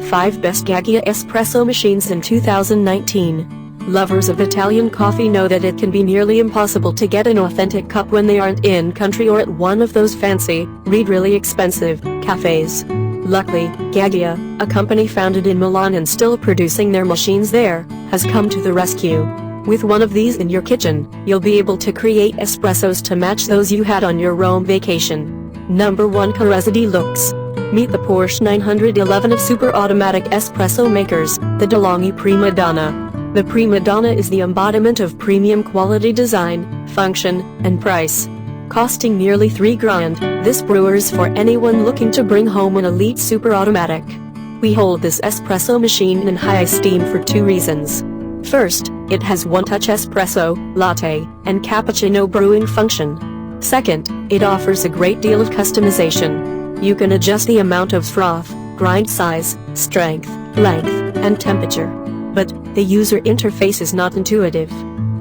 Five Best Gaggia Espresso Machines in 2019. Lovers of Italian coffee know that it can be nearly impossible to get an authentic cup when they aren't in country or at one of those fancy, really expensive, cafes. Luckily, Gaggia, a company founded in Milan and still producing their machines there, has come to the rescue. With one of these in your kitchen, you'll be able to create espressos to match those you had on your Rome vacation. Number 1 Carezza LUXE. Meet the Porsche 911 of super automatic espresso makers, the DeLonghi Premadonna. The Premadonna is the embodiment of premium quality design, function, and price. Costing nearly $3,000, this brewer is for anyone looking to bring home an elite super automatic. We hold this espresso machine in high esteem for two reasons. First, it has one-touch espresso, latte, and cappuccino brewing function. Second, it offers a great deal of customization. You can adjust the amount of froth, grind size, strength, length, and temperature. But the user interface is not intuitive.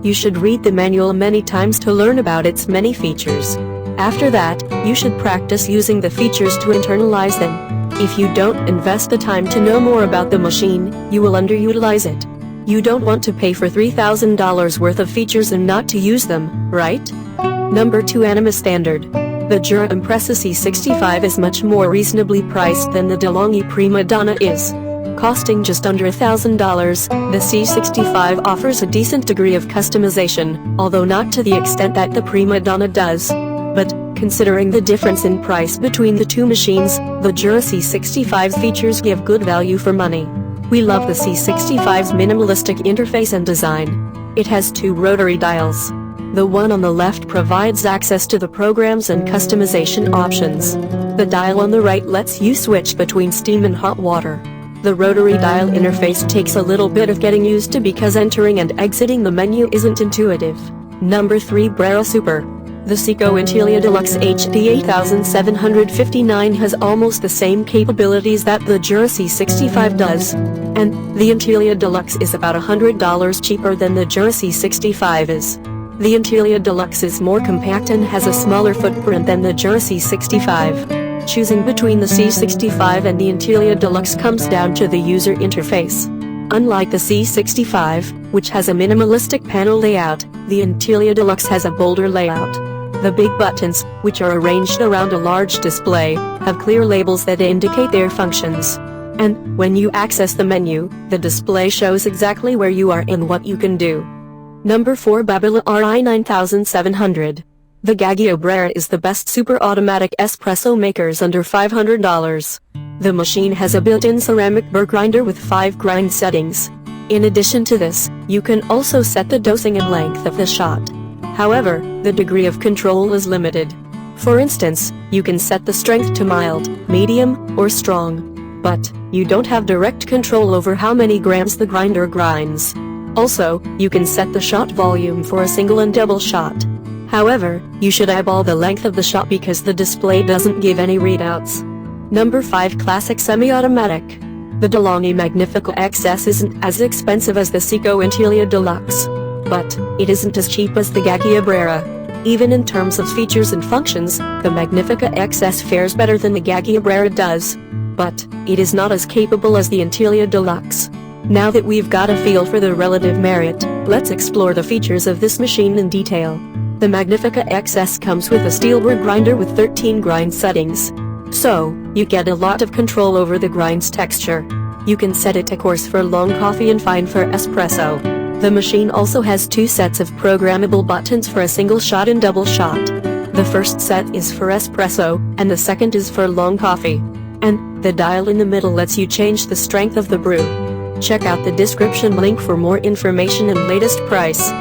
You should read the manual many times to learn about its many features. After that, you should practice using the features to internalize them. If you don't invest the time to know more about the machine, you will underutilize it. You don't want to pay for $3,000 worth of features and not to use them, right? Number 2 Animus Standard. The Jura Impressa C65 is much more reasonably priced than the DeLonghi Premadonna is. Costing just under $1,000, the C65 offers a decent degree of customization, although not to the extent that the Premadonna does. But, considering the difference in price between the two machines, the Jura C65's features give good value for money. We love the C65's minimalistic interface and design. It has two rotary dials. The one on the left provides access to the programs and customization options. The dial on the right lets you switch between steam and hot water. The rotary dial interface takes a little bit of getting used to because entering and exiting the menu isn't intuitive. Number 3 Brera Super. The Seco Intellia Deluxe HD 8759 has almost the same capabilities that the Jura C65 does. And the Intellia Deluxe is about $100 cheaper than the Jura C65 is. The Intellia Deluxe is more compact and has a smaller footprint than the Jura C65. Choosing between the C65 and the Intellia Deluxe comes down to the user interface. Unlike the C65, which has a minimalistic panel layout, the Intellia Deluxe has a bolder layout. The big buttons, which are arranged around a large display, have clear labels that indicate their functions. And, when you access the menu, the display shows exactly where you are and what you can do. Number 4 Babila RI 9700. The Gaggia Brera is the best super automatic espresso makers under $500. The machine has a built-in ceramic burr grinder with 5 grind settings. In addition to this, you can also set the dosing and length of the shot. However, the degree of control is limited. For instance, you can set the strength to mild, medium, or strong. But, you don't have direct control over how many grams the grinder grinds. Also, you can set the shot volume for a single and double shot. However, you should eyeball the length of the shot because the display doesn't give any readouts. Number 5 Classic Semi-Automatic. The DeLonghi Magnifico XS isn't as expensive as the Seco Intellia Deluxe. But, it isn't as cheap as the Gaggia Brera. Even in terms of features and functions, the Magnifica XS fares better than the Gaggia Brera does. But, it is not as capable as the Intellia Deluxe. Now that we've got a feel for the relative merit, let's explore the features of this machine in detail. The Magnifica XS comes with a steel burr grinder with 13 grind settings. So, you get a lot of control over the grind's texture. You can set it to coarse for long coffee and fine for espresso. The machine also has 2 sets of programmable buttons for a single shot and double shot. The first set is for espresso, and the second is for long coffee. And, the dial in the middle lets you change the strength of the brew. Check out the description link for more information and latest price.